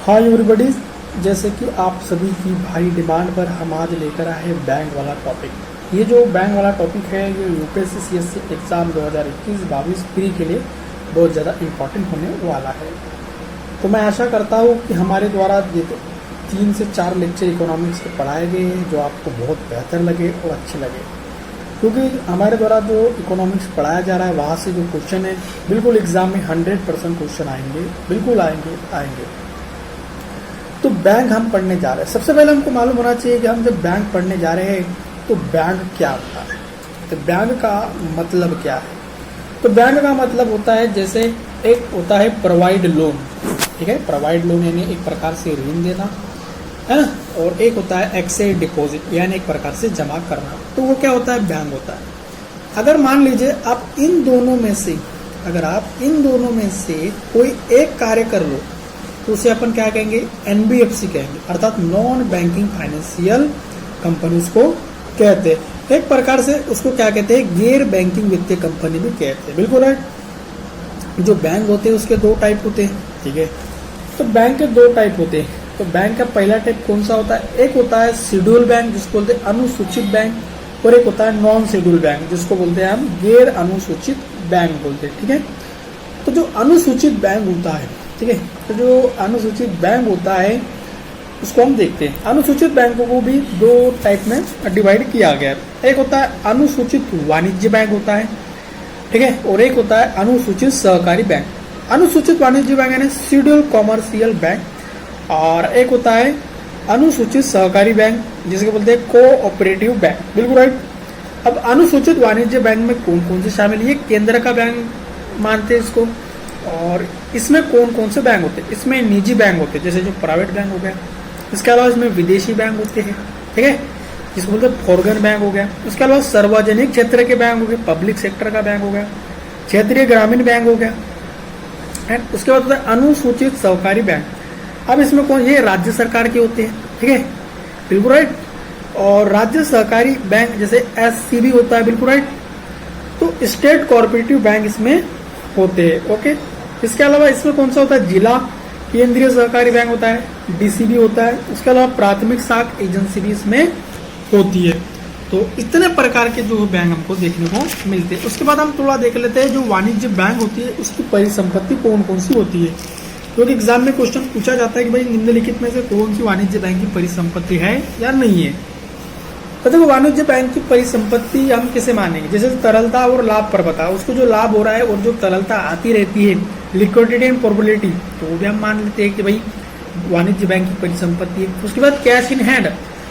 Hi everybody, जैसे कि आप सभी की भारी डिमांड पर हम आज लेकर आए हैं बैंक वाला टॉपिक। ये जो बैंक वाला टॉपिक है ये यूपीएससी सीएससी एग्ज़ाम 2021-22 प्री के लिए बहुत ज़्यादा इम्पॉर्टेंट होने वाला है। तो मैं आशा करता हूँ कि हमारे द्वारा ये 3 से 4 लेक्चर इकोनॉमिक्स के पढ़ाए गए हैं जो आपको बहुत बेहतर लगे और अच्छे लगे, क्योंकि हमारे द्वारा जो इकोनॉमिक्स पढ़ाया जा रहा है वहाँ से जो क्वेश्चन है बिल्कुल एग्ज़ाम में 100% क्वेश्चन आएंगे, बिल्कुल आएंगे। तो बैंक हम पढ़ने जा रहे हैं। सबसे पहले हमको मालूम होना चाहिए कि हम जब बैंक पढ़ने जा रहे हैं तो बैंक क्या होता है, तो बैंक का मतलब क्या है। तो बैंक का मतलब होता है, जैसे एक होता है प्रोवाइड लोन, ठीक है, प्रोवाइड लोन यानी एक प्रकार से ऋण देना है ना, और एक होता है एक्सेस डिपॉजिट यानी एक प्रकार से जमा करना। तो वो क्या होता है, बैंक होता है। अगर मान लीजिए आप इन दोनों में से कोई एक कार्य कर लो तो उसे अपन क्या कहेंगे, एनबीएफसी कहेंगे, अर्थात नॉन बैंकिंग फाइनेंशियल कंपनी उसको कहते हैं। एक प्रकार से उसको क्या कहते हैं, गैर बैंकिंग वित्तीय कंपनी भी कहते हैं। बिल्कुल राइट। जो बैंक होते हैं उसके 2 टाइप होते हैं, ठीक है। तो बैंक के 2 टाइप होते हैं। तो बैंक का पहला टाइप कौन सा होता है, एक होता है शेड्यूल बैंक जिसको बोलते हैं अनुसूचित बैंक, और एक होता है नॉन शेड्यूल बैंक जिसको बोलते हैं हम गैर अनुसूचित बैंक बोलते हैं, ठीक है। तो जो अनुसूचित बैंक होता है, ठीक है, तो जो अनुसूचित बैंक होता है उसको हम देखते हैं। अनुसूचित बैंकों को भी 2 टाइप में डिवाइड किया गया है। एक होता है अनुसूचित वाणिज्य बैंक होता है, ठीक है, और एक होता है अनुसूचित सहकारी बैंक। अनुसूचित वाणिज्य बैंक यानी शेड्यूल कॉमर्शियल बैंक, और एक होता है अनुसूचित सहकारी बैंक जिसको बोलते हैं कोऑपरेटिव बैंक। बिल्कुल राइट। अब अनुसूचित वाणिज्य बैंक में कौन कौन से शामिल है, ये केंद्र का बैंक मानते हैं इसको। और इसमें कौन कौन से बैंक होते हैं, इसमें निजी बैंक होते हैं जैसे जो प्राइवेट बैंक हो गया, इसके अलावा इसमें विदेशी बैंक होते हैं, ठीक है, जिसको बोलते हैं फॉरेन बैंक हो गया। उसके अलावा सार्वजनिक क्षेत्र के बैंक हो गए, पब्लिक सेक्टर का बैंक हो गया, क्षेत्रीय ग्रामीण बैंक हो गया, एंड उसके बाद होता है अनुसूचित सहकारी बैंक। अब इसमें कौन, ये राज्य सरकार के होते हैं, ठीक है, बिल्कुल राइट। और राज्य सहकारी बैंक जैसे एससीबी होता है, बिल्कुल राइट। तो स्टेट कोऑपरेटिव बैंक इसमें होते हैं, ओके। इसके अलावा इसमें कौन सा होता है, जिला केंद्रीय सहकारी बैंक होता है, डीसीबी होता है। उसके अलावा प्राथमिक साख एजेंसी भी इसमें होती है। तो इतने प्रकार के जो बैंक हमको देखने को मिलते हैं। उसके बाद हम थोड़ा देख लेते हैं जो वाणिज्य बैंक होती है उसकी परिसंपत्ति कौन कौन सी होती है, क्योंकि एग्जाम में क्वेश्चन पूछा जाता है कि भाई निम्नलिखित में से कौन सी वाणिज्य बैंक की परिसंपत्ति है या नहीं है। तो देखो, वाणिज्य बैंक की परिसंपत्ति हम किसे मानेंगे, जैसे तरलता और लाभ पर बता, उसको जो लाभ हो रहा है और जो तरलता आती रहती है, लिक्विडिटी एंड प्रोबेबिलिटी, तो वो भी हम मान लेते हैं कि भाई वाणिज्य बैंक की परिसंपत्ति है। उसके बाद कैश इन हैंड,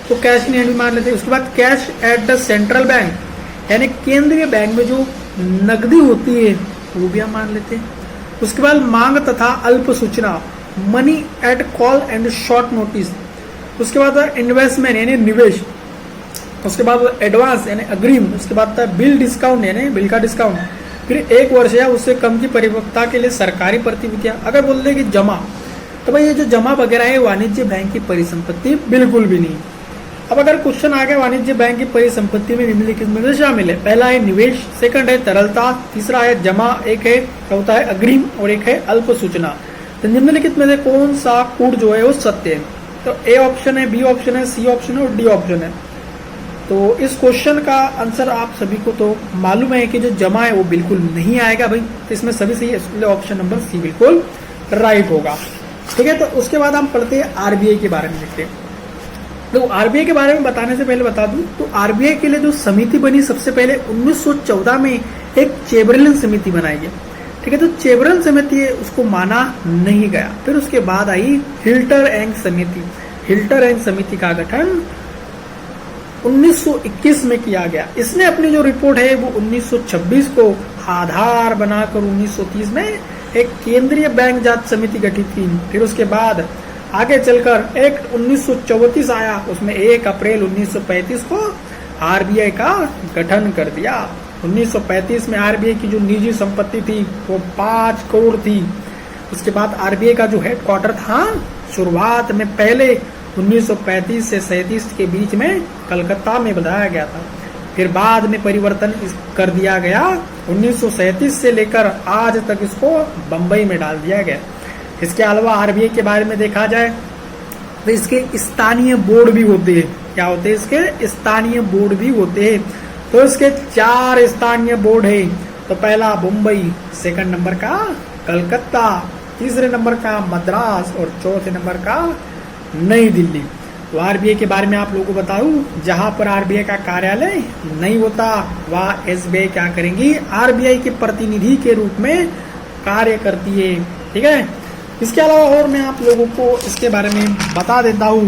तो कैश इन हैंड भी मान लेते हैं। उसके बाद cash at the central bank यानी केंद्रीय बैंक में जो नकदी होती है वो भी हम मान लेते हैं। उसके बाद मांग तथा अल्प सूचना, money at call and short notice. उसके बाद इन्वेस्टमेंट यानी निवेश। उसके बाद एडवांस यानी अग्रिम। उसके बाद था बिल डिस्काउंट यानी बिल का डिस्काउंट। फिर 1 वर्ष या उससे कम की परिपक्वता के लिए सरकारी प्रतिभूतियां। अगर बोल दे कि जमा, तो भाई ये जो जमा वगैरह है वाणिज्य बैंक की परिसंपत्ति बिल्कुल भी नहीं। अब अगर क्वेश्चन आ गया वाणिज्य बैंक की परिसंपत्ति में निम्नलिखित में से शामिल है, पहला है निवेश, सेकंड है तरलता, तीसरा है जमा, एक है चौथा है अग्रिम और एक है अल्प सूचना। तो निम्नलिखित में से कौन सा कूट जो है वो सत्य है, तो ए ऑप्शन है, बी ऑप्शन है, सी ऑप्शन है और डी ऑप्शन है। तो इस क्वेश्चन का आंसर आप सभी को तो मालूम है कि जो जमा है वो बिल्कुल नहीं आएगा भाई, तो इसमें सभी सही है, ऑप्शन नंबर सी बिल्कुल राइट होगा, ठीक है। तो उसके बाद हम पढ़ते हैं आरबीआई के बारे में देखते हैं। तो आरबीआई के बारे में बताने से पहले बता दूं तो आरबीआई के लिए जो समिति बनी सबसे पहले 1914 में एक चेम्बरलेन समिति बनाई गई, ठीक है। तो चेम्बरलेन समिति है उसको माना नहीं गया। फिर उसके बाद आई हिल्टर एंड समिति। हिल्टर एंड समिति का गठन 1921 में किया गया। इसने अपनी जो रिपोर्ट है वो 1926 को आधार बनाकर 1930 में एक केंद्रीय बैंक जांच समिति गठित की। फिर उसके बाद आगे चलकर एक्ट 1934 आया, उसमें 1 अप्रैल 1935 को आरबीआई का गठन कर दिया। 1935 में आरबीआई की जो निजी संपत्ति थी वो 5 करोड़ थी। उसके बाद आरबीआई का जो हेडक्वार्टर था शुरुआत में पहले 1935 से 37 के बीच में कलकत्ता में बनाया गया था। फिर बाद में परिवर्तन कर दिया गया, 1937 से लेकर आज तक इसको बंबई में डाल दिया गया। इसके अलावा आरबीआई के बारे में देखा जाए तो इसके स्थानीय बोर्ड भी होते हैं। क्या होते हैं? इसके स्थानीय बोर्ड भी होते हैं। तो इसके 4 स्थानीय बोर्ड है। तो पहला मुंबई, सेकंड नंबर का कलकत्ता, तीसरे नंबर का मद्रास और चौथे नंबर का नई दिल्ली। तो आरबीआई के बारे में आप लोगों को बताऊं, जहां पर आरबीआई का कार्यालय नहीं होता वह एसबीआई क्या करेंगी? आरबीआई के प्रतिनिधि के रूप में कार्य करती है। ठीक है। इसके अलावा और मैं आप लोगों को इसके बारे में बता देता हूं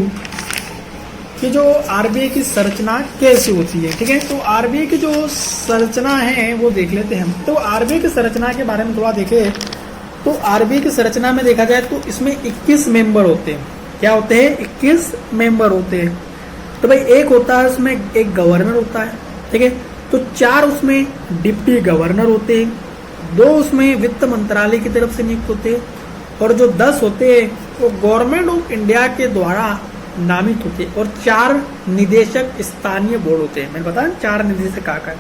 कि जो आरबीआई की संरचना कैसे होती है। ठीक है। तो आरबीआई की जो संरचना है वो देख लेते हैं हम। तो आरबीआई की संरचना के बारे में थोड़ा देखें तो आरबीआई की संरचना में देखा जाए तो इसमें 21 मेंबर होते हैं। क्या होते हैं? 21 मेंबर होते हैं। तो भाई एक होता है उसमें एक गवर्नर होता है। ठीक है। तो 4 उसमें डिप्टी गवर्नर होते हैं, 2 उसमें वित्त मंत्रालय की तरफ से नियुक्त होते हैं और जो 10 होते हैं वो गवर्नमेंट ऑफ इंडिया के द्वारा नामित होते हैं और 4 निदेशक स्थानीय बोर्ड होते हैं। मैंने बताया 4 निदेशक आकर।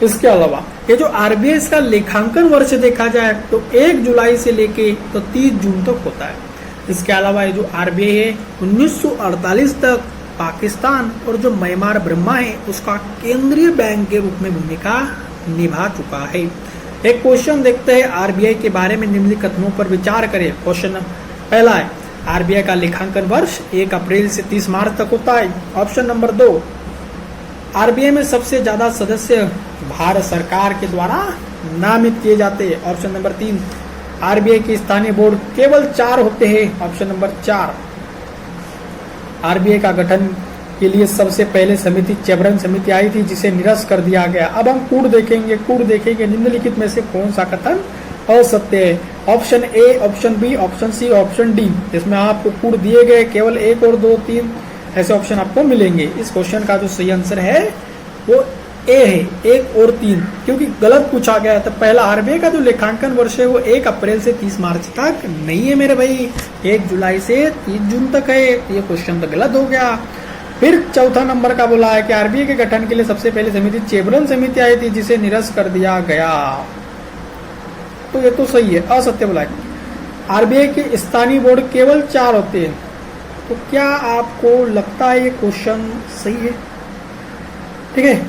इसके अलावा ये जो आरबीआई इसका लेखांकन वर्ष देखा जाए तो 1 जुलाई से लेके तो 30 जून तक होता है। इसके अलावा ये जो आरबीआई है 1948 तक पाकिस्तान और जो म्यांमार बर्मा है उसका केंद्रीय बैंक के रूप में भूमिका निभा चुका है। एक क्वेश्चन देखते हैं आरबीआई के बारे में निम्नलिखित कथनों पर विचार करें। क्वेश्चन पहला है आरबीआई का लेखांकन वर्ष 1 अप्रैल से 30 मार्च तक होता है। ऑप्शन नंबर 2, आरबीआई में सबसे ज्यादा सदस्य भारत सरकार के द्वारा नामित किए जाते हैं। ऑप्शन नंबर 3, आरबीआई के स्थानीय बोर्ड केवल 4 होते हैं। ऑप्शन नंबर 4, आरबीआई का गठन के लिए सबसे पहले समिति चेब्रन समिति आई थी जिसे निरस्त कर दिया गया। अब हम कूड़ देखेंगे निम्नलिखित में से कौन सा कथन असत्य है। Option A, option B, option C, option D. इसमें आपको कूड़ दिए गए केवल 1 और 2, 3 ऐसे ऑप्शन आपको मिलेंगे। इस क्वेश्चन का जो सही आंसर है वो ए है, 1 और 3, क्योंकि गलत पूछा गया है। तो पहला आरबीआई का जो लेखांकन वर्ष है वो 1 अप्रैल से 30 मार्च तक नहीं है मेरे भाई, 1 जुलाई से 30 जून तक है। ये क्वेश्चन तो गलत हो गया। फिर चौथा नंबर का बोला है कि आरबीआई के गठन के लिए सबसे पहले समिति चेब्रन समिति आई थी जिसे निरस्त कर दिया गया। तो ये तो सही है, असत्य बोला है। आरबीआई के स्थानीय बोर्ड केवल 4 होते हैं। तो क्या आपको लगता है ये क्वेश्चन सही है? ठीक है,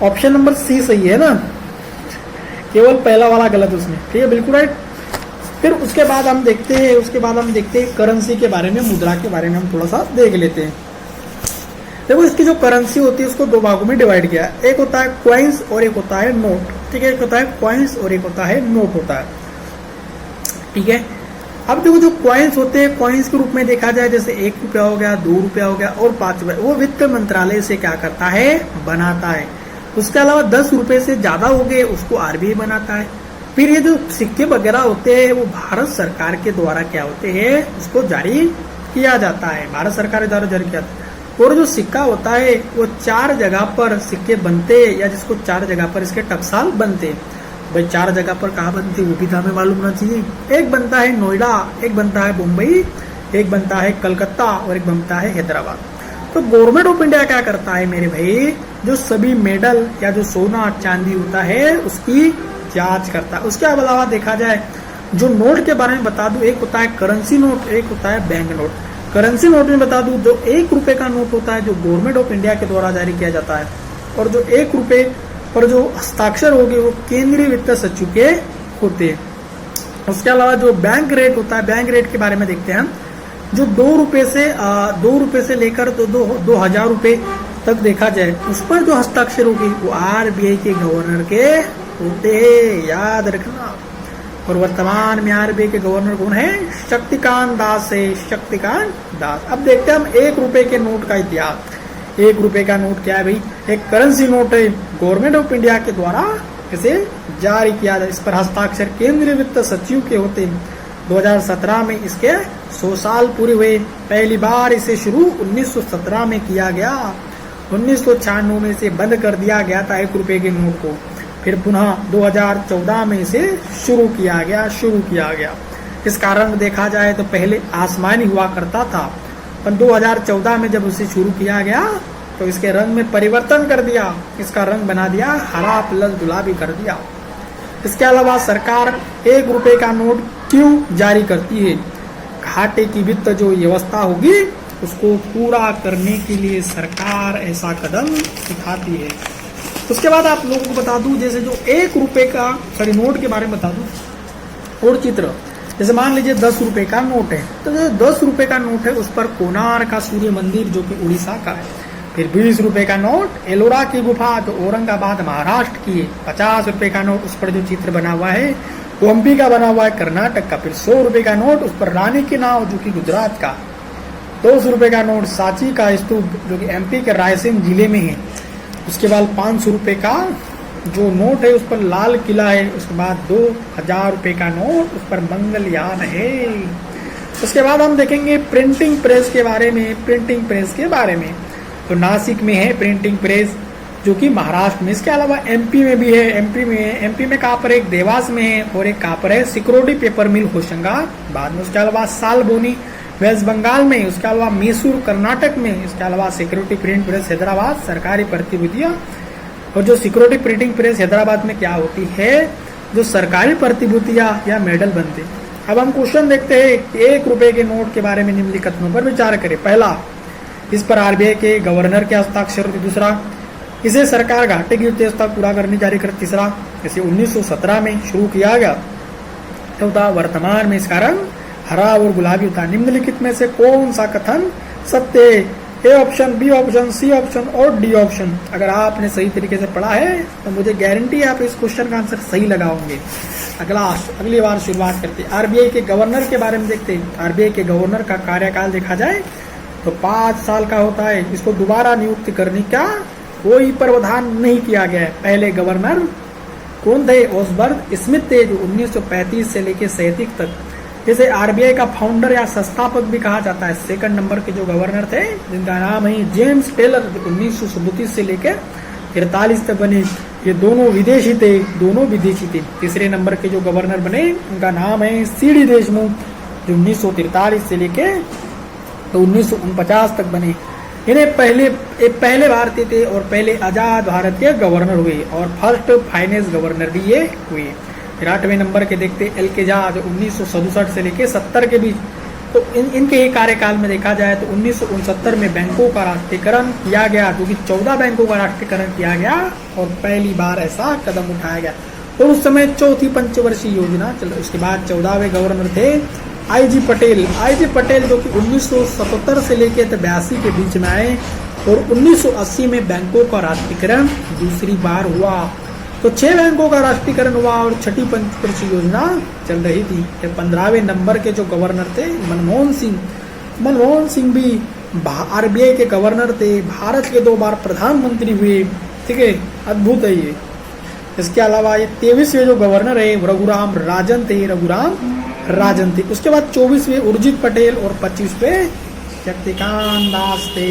ऑप्शन नंबर सी सही है ना, केवल पहला वाला गलत उसमें। ठीक है, बिल्कुल राइट। फिर उसके बाद हम देखते हैं करेंसी के बारे में, मुद्रा के बारे में हम थोड़ा सा देख लेते हैं। देखो इसकी जो करेंसी होती है उसको 2 भागों में डिवाइड किया है। एक होता है कॉइन्स और एक होता है नोट। ठीक है, एक होता है कॉइन्स और एक होता है नोट होता है। ठीक है, अब देखो जो कॉइन्स होते हैं, कॉइन्स के रूप में देखा जाए जैसे 1 रुपया हो गया, 2 रुपया हो गया और 5 रुपया, वो वित्त मंत्रालय से क्या करता है? बनाता है। उसके अलावा 10 रुपए से ज्यादा हो गए उसको आरबीआई बनाता है। फिर ये जो सिक्के वगैरह होते हैं वो भारत सरकार के द्वारा क्या होते हैं? उसको जारी किया जाता है, भारत सरकार द्वारा जारी किया जाता है। और जो सिक्का होता है वो 4 जगह पर सिक्के बनते हैं, या जिसको 4 जगह पर इसके टकसाल बनते हैं। भाई 4 जगह पर कहाँ बनते वो भी तो हमें मालूम होना चाहिए। एक बनता है नोएडा, एक बनता है मुंबई, एक बनता है कलकत्ता और एक बनता है हैदराबाद। तो गवर्नमेंट ऑफ इंडिया क्या करता है मेरे भाई? जो सभी मेडल या जो सोना चांदी होता है उसकी जांच करता है। उसके अलावा देखा जाए जो नोट के बारे में बता दूं, एक होता है करेंसी नोट, एक होता है बैंक नोट। करेंसी नोट में बता दूं जो 1 रुपए का नोट होता है जो गवर्नमेंट ऑफ इंडिया के द्वारा जारी किया जाता है, और जो 1 रुपए पर जो हस्ताक्षर होंगे वो केंद्रीय वित्त सचिव के होते हैं। उसके अलावा जो बैंक रेट होता है, बैंक रेट के बारे में देखते हैं हम, जो 2 रुपए से लेकर तो 2000 रुपए तक देखा जाए उस पर जो हस्ताक्षर होगी वो आरबीआई के गवर्नर के होते हैं, याद रखना। और वर्तमान में आरबीआई के गवर्नर कौन है? शक्तिकांत दास है, शक्तिकांत दास। अब देखते हैं हम 1 रुपए के नोट का इतिहास। 1 रुपए का नोट क्या है भाई? एक करेंसी नोट है, गवर्नमेंट ऑफ इंडिया के द्वारा इसे जारी किया जाए। इस पर हस्ताक्षर केंद्रीय वित्त सचिव के होते हैं। 2017 में इसके 100 साल पूरे हुए। पहली बार इसे शुरू 1917 में किया गया। 1996 में इसे बंद कर दिया गया था 1 रुपए के नोट को। फिर पुनः 2014 में इसे शुरू किया गया। इसका रंग देखा जाए तो पहले आसमानी हुआ करता था, पर 2014 में जब उसे शुरू किया गया तो इसके रंग में परिवर्तन कर दिया। इसका रंग बना दिया हरा प्लस गुलाबी कर दिया। इसके अलावा सरकार 1 रुपए का नोट क्यों जारी करती है? घाटे की वित्त जो व्यवस्था होगी उसको पूरा करने के लिए सरकार ऐसा कदम उठाती है। उसके बाद आप लोगों को बता दूं, जैसे जो 1 रुपए का नोट के बारे में बता दूं और चित्र, जैसे मान लीजिए 10 रुपए का नोट है, तो जो 10 रुपए का नोट है उस पर कोणार्क का सूर्य मंदिर जो कि उड़ीसा का है। फिर 20 रुपए का नोट एलोरा की गुफा जो औरंगाबाद महाराष्ट्र की है। 50 रुपए का नोट उस पर जो चित्र बना हुआ है वो हम्पी का बना हुआ है, कर्नाटक का। फिर 100 रुपए का नोट उस पर रानी की नाव जो कि गुजरात का। 200 रुपए का नोट सांची का स्तूप जो कि एमपी के रायसेन जिले में है। उसके बाद 500 रुपए का जो नोट है उस पर लाल किला है। उसके बाद 2000 रुपए का नोट उस पर मंगलयान है। उसके बाद हम देखेंगे प्रिंटिंग प्रेस के बारे में। प्रिंटिंग प्रेस के बारे में तो नासिक में है प्रिंटिंग प्रेस जो कि महाराष्ट्र में। इसके अलावा एमपी में भी है। एमपी में है, एमपी में कहाँ पर, एक देवास में है और एक कहाँ पर है, सिक्योरिटी पेपर मिल होशंगाबाद में। उसके अलावा सालबोनी वेस्ट बंगाल में। उसके अलावा मैसूर कर्नाटक में। इसके अलावा सिक्योरिटी प्रिंट प्रेस हैदराबाद सरकारी प्रतिभूतियां। और जो सिक्योरिटी प्रिंटिंग प्रेस हैदराबाद में क्या होती है, जो सरकारी प्रतिभूतियां या मेडल बनते। अब हम क्वेश्चन देखते हैं 1 रुपए के नोट के बारे में निम्नलिखित कथनों पर विचार करें। पहला, इस पर आरबीआई के गवर्नर के हस्ताक्षर होते। दूसरा, इसे सरकार घाटे की व्यवस्था पूरा करने जारी कर। तीसरा, इसे 1917 में शुरू किया गया। चौथा, वर्तमान में इसका रंग हरा और गुलाबी होता है। निम्नलिखित में से कौन सा कथन सत्य है? A option, B option, C option और डी ऑप्शन। अगर आपने सही तरीके से पढ़ा है तो मुझे गारंटी है आप इस क्वेश्चन का आंसर सही लगाओगे। अगली बार शुरुआत करते हैं आरबीआई के गवर्नर के बारे में देखते हैं। आरबीआई के गवर्नर का कार्यकाल देखा जाए तो 5 साल का होता है। इसको दोबारा नियुक्त करने का कोई प्रावधान नहीं किया गया है। पहले गवर्नर कौन थे? ओसबर्ग स्मिथ थे जो 1935 से लेकर 37 तक। जैसे आरबीआई का फाउंडर या संस्थापक भी कहा जाता है। 2nd नंबर के जो गवर्नर थे जिनका नाम है जेम्स टेलर 1937 से लेकर 43 तक बने। ये दोनों विदेशी थे। तीसरे नंबर के जो गवर्नर बने उनका नाम है सीडी देशमुख जो 1943 से लेकर तो 1949 तक बने। इन्हें पहले भारतीय थे और पहले आजाद भारत के गवर्नर हुए और फर्स्ट फाइनेंस गवर्नर भी ये हुए। फिर 8वें नंबर के देखते एल के झा जो 1967 से लेकर 70 के बीच। तो इनके ही कार्यकाल में देखा जाए तो 1969 में बैंकों का राष्ट्रीयकरण किया गया, क्योंकि 14 बैंकों का राष्ट्रीयकरण किया गया और पहली बार ऐसा कदम उठाया गया। और उस समय चौथी पंचवर्षीय योजना चल रही। उसके बाद 14वें गवर्नर थे आईजी पटेल जो कि 1977 से लेकर 82 के बीच में आए और 1980 में बैंकों का राष्ट्रीयकरण दूसरी बार हुआ। तो 6 बैंकों का राष्ट्रीयकरण हुआ और छठी पंचवर्षीय योजना चल रही थी। 15वें नंबर के जो गवर्नर थे मनमोहन सिंह भी आरबीआई के गवर्नर थे। भारत के 2 बार प्रधानमंत्री हुए। ठीक है, अद्भुत है ये। इसके अलावा ये 23वें जो गवर्नर है रघुराम राजन थे। उसके बाद 24वें उर्जित पटेल और 25वें शक्तिकांत दास थे।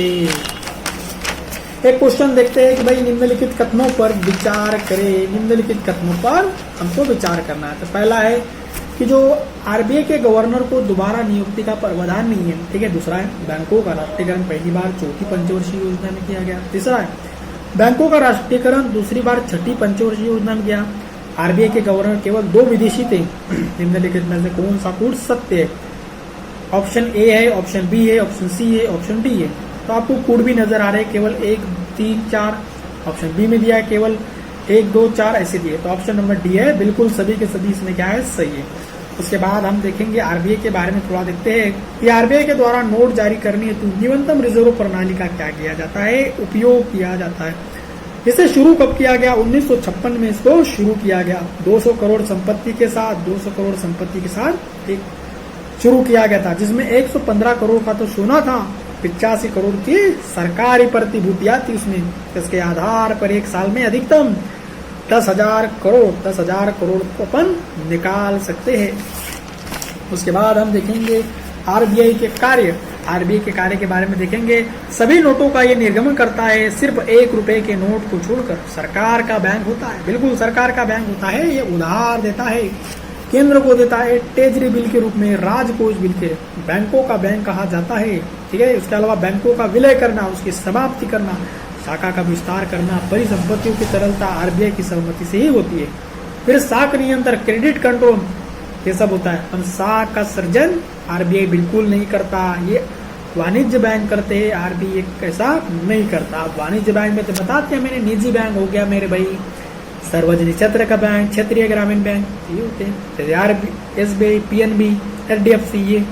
एक क्वेश्चन देखते हैं कि भाई निम्नलिखित कथनों पर विचार करें। निम्नलिखित कथनों पर हमको विचार करना है। तो पहला है कि जो आरबीआई के गवर्नर को दोबारा नियुक्ति का प्रावधान नहीं है। ठीक है। दूसरा है बैंकों का राष्ट्रीयकरण पहली बार चौथी पंचवर्षीय योजना में किया गया। तीसरा है बैंकों का राष्ट्रीयकरण दूसरी बार छठी पंचवर्षीय योजना में किया। आरबीआई के गवर्नर केवल 2 विदेशी थे। निम्नलिखित में से कौन सा कूट सत्य है? ऑप्शन ए है, ऑप्शन बी है, ऑप्शन सी है, ऑप्शन डी है। तो आपको कूट भी नजर आ रहे हैं केवल 1, 3, 4। ऑप्शन बी में दिया है केवल 1, 2, 4 ऐसे दिए। तो ऑप्शन नंबर डी है बिल्कुल सभी के सभी इसमें क्या है सही है। उसके बाद हम देखेंगे आरबीआई के बारे में थोड़ा देखते हैं कि आरबीआई के द्वारा नोट जारी करने हेतु न्यूनतम रिजर्व प्रणाली का क्या किया जाता है, उपयोग किया जाता है। इसे शुरू कब किया गया? 1956 में इसको शुरू किया गया। 200 करोड़ संपत्ति के साथ एक शुरू किया गया था, जिसमें 115 करोड़ का तो सोना था, 85 करोड़ की सरकारी प्रतिभूतियां थी उसमें। इसके आधार पर एक साल में अधिकतम 10,000 करोड़ को अपन निकाल सकते हैं। उसके बाद हम देखेंगे आरबीआई के कार्य के बारे में देखेंगे। सभी नोटों का ये निर्गमन करता है, सिर्फ 1 रुपए के नोट को छोड़कर। सरकार का बैंक होता है, बिल्कुल सरकार का बैंक होता है। ये उधार देता है, केंद्र को देता है ट्रेजरी बिल के रूप में, राजकोष बिल के। बैंकों का बैंक कहा जाता है। ठीक है। उसके अलावा बैंकों का विलय करना, उसकी समाप्ति करना, शाखा का विस्तार करना, परिसंपत्तियों की तरलता आरबीआई की सहमति से ही होती है। फिर साख नियंत्रण, क्रेडिट कंट्रोल, ये सब होता है। पर साख का सृजन आरबीआई बिल्कुल नहीं करता, ये वाणिज्य बैंक करते हैं, आरबीआई ऐसा नहीं करता। वाणिज्य बैंक में तो बताते हैं मैंने, निजी बैंक हो गया मेरे भाई, सार्वजनिक क्षेत्र का बैंक, क्षेत्रीय ग्रामीण बैंक, ये होते हैं, एसबीआई, पीएनबी, एचडीएफसी, ये।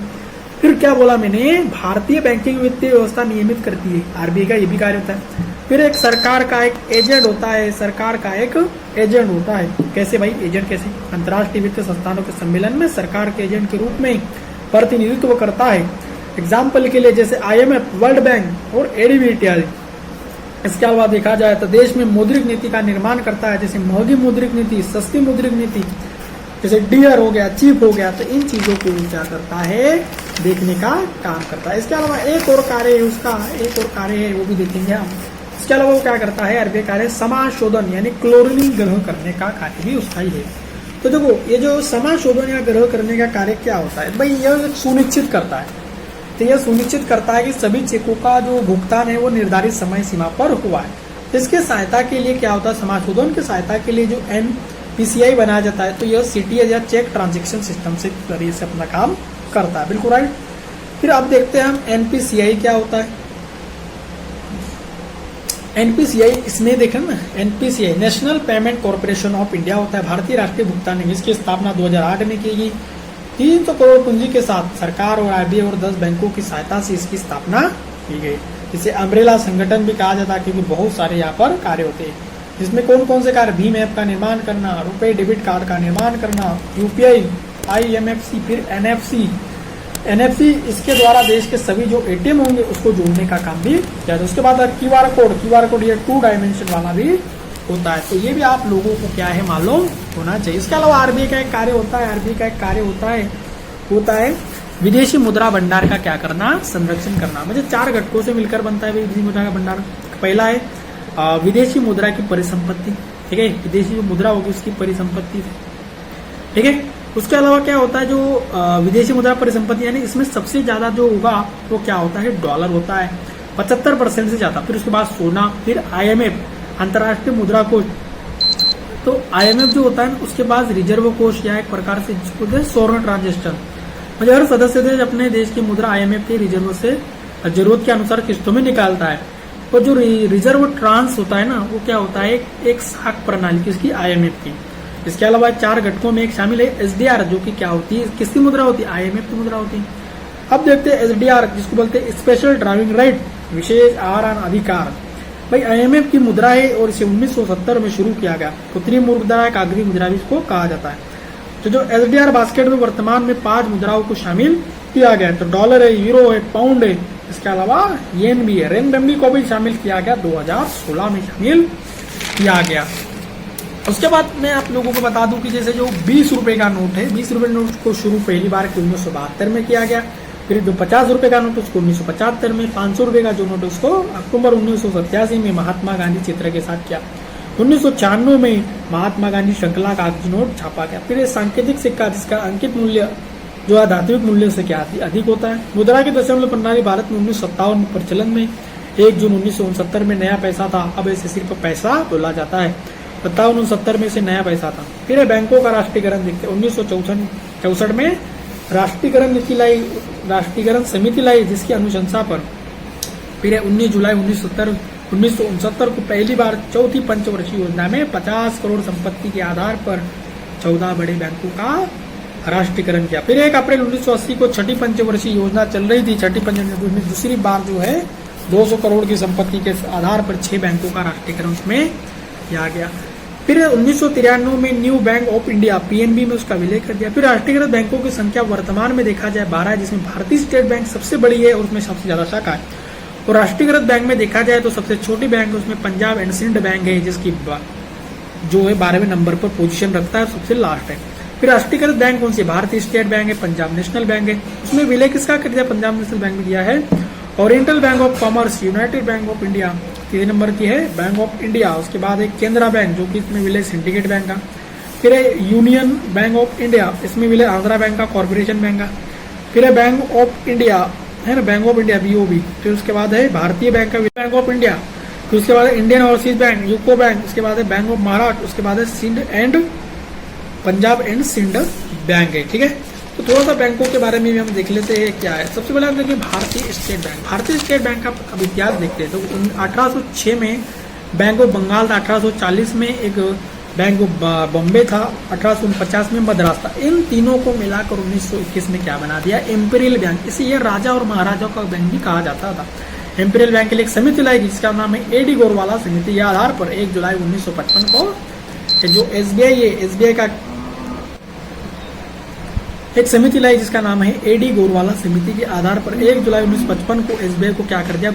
फिर क्या बोला मैंने, भारतीय बैंकिंग वित्तीय व्यवस्था नियमित करती है, आरबीआई का ये भी कार्य होता है। फिर एक सरकार का एक एजेंट होता है, सरकार का एक एजेंट होता है। कैसे भाई एजेंट कैसे? अंतर्राष्ट्रीय वित्तीय संस्थानों के सम्मेलन में सरकार के एजेंट के रूप में प्रतिनिधित्व करता है। एग्जाम्पल के लिए जैसे IMF, वर्ल्ड बैंक और एडीबी इत्यादि। इसके अलावा देखा जाए तो देश में मौद्रिक नीति का निर्माण करता है, जैसे महंगी मौद्रिक नीति, सस्ती मौद्रिक नीति, जैसे डियर हो गया, चीप हो गया, तो इन चीजों को क्या करता है, देखने का काम करता है। इसके अलावा एक और कार्य है उसका, एक और कार्य है वो भी देखेंगे हम। इसके अलावा वो क्या करता है, आरबीआई कार्य समाशोधन यानी क्लोरिनिंग ग्रहण करने का कार्य भी उसका ही है। तो देखो ये जो समाशोधन या ग्रहण करने का कार्य क्या होता है भाई, यह सुनिश्चित करता है, तो यह सुनिश्चित करता है कि सभी चेकों का जो भुगतान है वो निर्धारित समय सीमा पर हुआ है। इसके सहायता के लिए क्या होता है, समाशोधन की सहायता के लिए जो NPCI बनाया जाता है, तो यह CTS या चेक ट्रांजेक्शन सिस्टम से जरिए से अपना काम करता है, बिल्कुल राइट। फिर अब देखते हैं हम NPCI क्या होता है। NPCI इसमें देखें ना, NPCI national payment corporation of India होता है, भारतीय राष्ट्रीय भुगतान निगम। इसकी स्थापना 2008 में की गई। 300 करोड़ पूंजी के साथ सरकार और आरबीआई और 10 बैंकों की सहायता से इसकी स्थापना की गई। इसे अम्ब्रेला संगठन भी कहा जाता है, क्योंकि बहुत सारे यहाँ पर कार्य होते हैं। जिसमें कौन कौन से कार्य, भीम ऐप का निर्माण करना, रुपए डेबिट कार्ड का निर्माण करना, UPI, IMFC, फिर NFC, इसके द्वारा देश के सभी जो ATM होंगे उसको जोड़ने का काम भी किया जाता है। उसके बाद QR कोड, ये 2 डायमेंशन वाला भी होता है। तो ये भी आप लोगों को क्या है मालूम होना चाहिए। इसके अलावा आरबीआई का एक कार्य होता है, विदेशी मुद्रा भंडार का क्या करना, संरक्षण करना। मतलब 4 घटकों से मिलकर बनता है विदेशी मुद्रा का भंडार। पहला है विदेशी मुद्रा की परिसंपत्ति, ठीक है, विदेशी जो मुद्रा होगी उसकी परिसंपत्ति, ठीक है। उसके अलावा क्या होता है, जो विदेशी मुद्रा परिसंपत्ति यानी इसमें सबसे ज्यादा जो होगा वो क्या होता है, डॉलर होता है 75% से ज्यादा। फिर उसके बाद सोना, फिर IMF अंतर्राष्ट्रीय मुद्रा कोष, तो IMF जो होता है उसके बाद रिजर्व कोष या एक प्रकार से जिसको सॉवरेन ट्रांजेक्शन, मतलब हर सदस्य देश अपने देश की मुद्रा IMF के रिजर्व से जरूरत के अनुसार किस्तों में निकालता है। और जो रिजर्व ट्रांस होता है ना, वो क्या होता है, एक साख प्रणाली किसकी, IMF की। इसके अलावा 4 घटकों में एक शामिल है SDR, जो कि क्या होती है, किसकी मुद्रा होती है, IMF की मुद्रा होती है। अब देखते हैं SDR, जिसको बोलते हैं स्पेशल ड्राइविंग राइट, विशेष आहार अधिकार। भाई IMF की मुद्रा है और इसे 1970 में शुरू किया गया। कृत्रिम मुद्रा, कागजी मुद्रा भी इसको कहा जाता है। तो जो SDR बास्केट में वर्तमान में 5 मुद्राओं को शामिल किया गया है। तो डॉलर है, यूरो है, पाउंड है, इसके अलावा येन भी है। रेनबेम्बी को भी शामिल किया गया, 2016 में शामिल किया गया। उसके बाद मैं आप लोगों को बता दूं कि जैसे जो 20 रुपए का नोट है, 20 रुपए नोट को शुरू पहली बार 1972 में किया गया। फिर जो 50 रुपए का नोट उसको 1975 में, 500 रुपए का जो नोट उसको अक्टूबर 1987 में महात्मा गांधी चित्र के साथ किया। 1996 में महात्मा गांधी श्रृंखला कागजी नोट छापा गया। फिर ये सांकेतिक सिक्का, जिसका अंकित मूल्य जो है धात्विक मूल्य से क्या अधिक होता है। मुद्रा की दशमलव प्रणाली भारत में 1957 में प्रचलन में, 1 जून 1969 में नया पैसा था, अब इसे सिर्फ पैसा बोला जाता है। 57-69 में से नया पैसा था। फिर बैंकों का राष्ट्रीयकरण देखते 1964 में राष्ट्रीयकरण समिति लाई, जिसकी अनुशंसा पर फिर 19 जुलाई 1969 को पहली बार चौथी पंचवर्षीय योजना में 50 करोड़ संपत्ति के आधार पर 14 बड़े बैंकों का राष्ट्रीयकरण किया। फिर 1 अप्रैल 1980 को छठी पंचवर्षीय योजना चल रही थी। छठी पंचवर्षीय में दूसरी बार जो है 200 करोड़ की संपत्ति के आधार पर 6 बैंकों का राष्ट्रीयकरण उसमें किया गया। फिर 1993 में new bank of India PNB में उसका विलय कर दिया। फिर राष्ट्रीयकृत बैंकों की संख्या वर्तमान में देखा जाए 12 है, जिसमें भारतीय स्टेट बैंक सबसे बड़ी है और उसमें सबसे ज्यादा शाखा है। और राष्ट्रीयकृत बैंक में देखा जाए तो सबसे छोटी बैंक है, उसमें पंजाब एंड सिंध बैंक है, जिसकी जो है 12वें नंबर पर पोजीशन रखता है, सबसे लास्ट है। फिर राष्ट्रीयकृत बैंक कौन सी है, भारतीय स्टेट बैंक है, पंजाब नेशनल बैंक है। उसमें विलय किसका कर दिया, पंजाब नेशनल बैंक में दिया है। Oriental bank of commerce, United bank of India 3 number की है, बैंक ऑफ इंडिया। उसके बाद एक केनरा बैंक, जो कि इसमें विलय सिंडिकेट बैंक का। फिर है यूनियन बैंक ऑफ इंडिया, इसमें विलय आंध्रा बैंक का, कॉर्पोरेशन बैंक का। फिर है बैंक ऑफ इंडिया, है ना, बैंक ऑफ इंडिया BOB। फिर उसके बाद है भारतीय बैंक का, बैंक ऑफ इंडिया। फिर उसके बाद Indian Overseas bank, UCO bank. उसके बाद है बैंक ऑफ महाराष्ट्र। उसके बाद है Sindh and Punjab and Sindh bank है, ठीक है। तो थोड़ा सा बैंकों के बारे में भी हम देख लेते हैं क्या है। सबसे पहले हम देखिए भारतीय स्टेट बैंक। भारतीय स्टेट बैंक का अब इतिहास देखते हैं तो 1806 में बैंक ऑफ बंगाल था, 1840 में एक बैंक ऑफ बॉम्बे था, 1849 में मद्रास था। इन तीनों को मिलाकर 1921 में क्या बना दिया, इम्पीरियल बैंक। इसे ये राजा और महाराजाओं का बैंक भी कहा जाता था। इम्पीरियल बैंक के लिए एक समिति लाई जिसका नाम है एडी गोरवाला समिति। के आधार पर 1 जुलाई 1955 को जो एसबीआई है, एसबीआई का एक समिति लाई जिसका नाम है एडी गोरवाला समिति के आधार पर 1 जुलाई 1955 को एसबीआई को क्या कर दिया,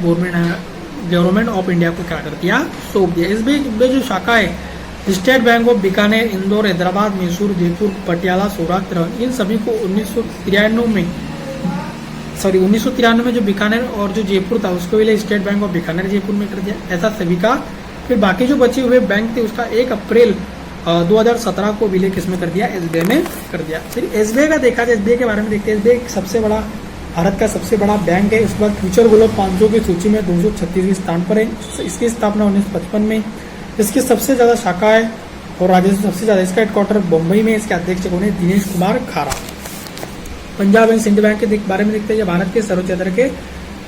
गवर्नमेंट ऑफ इंडिया को क्या कर दिया, सौंप दिया। एसबीआई में जो शाखा है State Bank of Bikaner, Indore, Hyderabad, Mysore, Jaipur, Patiala, Saurashtra, इन सभी को 1993 में जो बीकानेर और जो जयपुर था उसको भी state Bank of Bikaner Jaipur में कर दिया। ऐसा सभी का फिर बाकी जो बचे हुए बैंक थे उसका 1 अप्रैल 2017 को विलय किसमें कर दिया, एसबीआई में कर दिया। फिर एसबीआई का देखा जाए, एसबीआई के बारे में देखते हैं। एसबीआई सबसे बड़ा भारत का सबसे बड़ा बैंक है। उसके बाद फ्यूचर ग्लोबल 500 की सूची में 236वें स्थान पर है। इसकी स्थापना 1955 में। इसकी सबसे ज्यादा शाखा है और राजस्व सबसे ज्यादा। इसका हेडक्वार्टर मुंबई में। इसके अध्यक्ष कौन है, दिनेश कुमार खारा। पंजाब एंड सिंध बैंक के बारे में देखते हैं। भारत के सर्वोच्च दर्जे के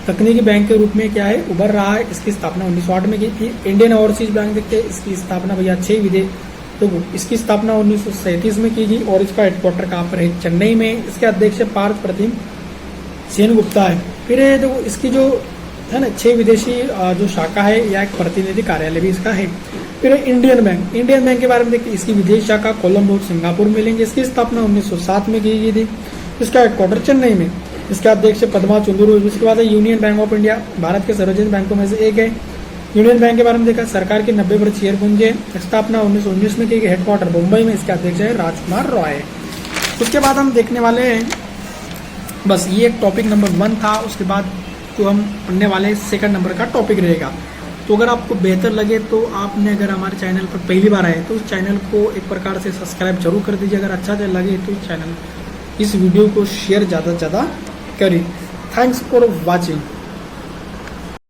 तकनीकी बैंक के रूप में क्या है, उभर रहा है। इसकी स्थापना 1908 में की थी। इंडियन ओवरसीज बैंक देखते हैं। इसकी स्थापना भैया 6 विधेयक, तो इसकी स्थापना 1937 में की गई और इसका हेडक्वार्टर कहाँ पर है, चेन्नई में। इसके अध्यक्ष पार्थ प्रतिम सेन गुप्ता है। फिर देखो इसकी जो है ना 6 विदेशी जो शाखा है या एक प्रतिनिधि कार्यालय भी इसका है। फिर इंडियन बैंक। इंडियन बैंक के बारे में देखिए, इसकी विदेश शाखा कोलंबो, सिंगापुर में मिलेंगे। इसकी स्थापना 1907 में की गई थी। इसका हेडक्वार्टर चेन्नई में। इसके अध्यक्ष पद्मा चंद्रू। इसके बाद union bank of India, Bharat के सार्वजनिक बैंकों में से एक है। यूनियन बैंक के बारे में देखा, सरकार की 90% शेयर पूंजी है। स्थापना 1919 में की गई। हेडक्वार्टर मुंबई में। इसके अध्यक्ष है राजकुमार रॉय। उसके बाद हम देखने वाले हैं, बस ये एक टॉपिक नंबर 1 था। उसके बाद जो हम पढ़ने वाले सेकंड नंबर का टॉपिक रहेगा। तो अगर आपको बेहतर लगे तो आपने अगर हमारे चैनल पर पहली बार आए तो उस चैनल को एक प्रकार से सब्सक्राइब जरूर कर दीजिए। अगर अच्छा लगे तो इस वीडियो को शेयर ज़्यादा से ज़्यादा करिए। Thanks for watching.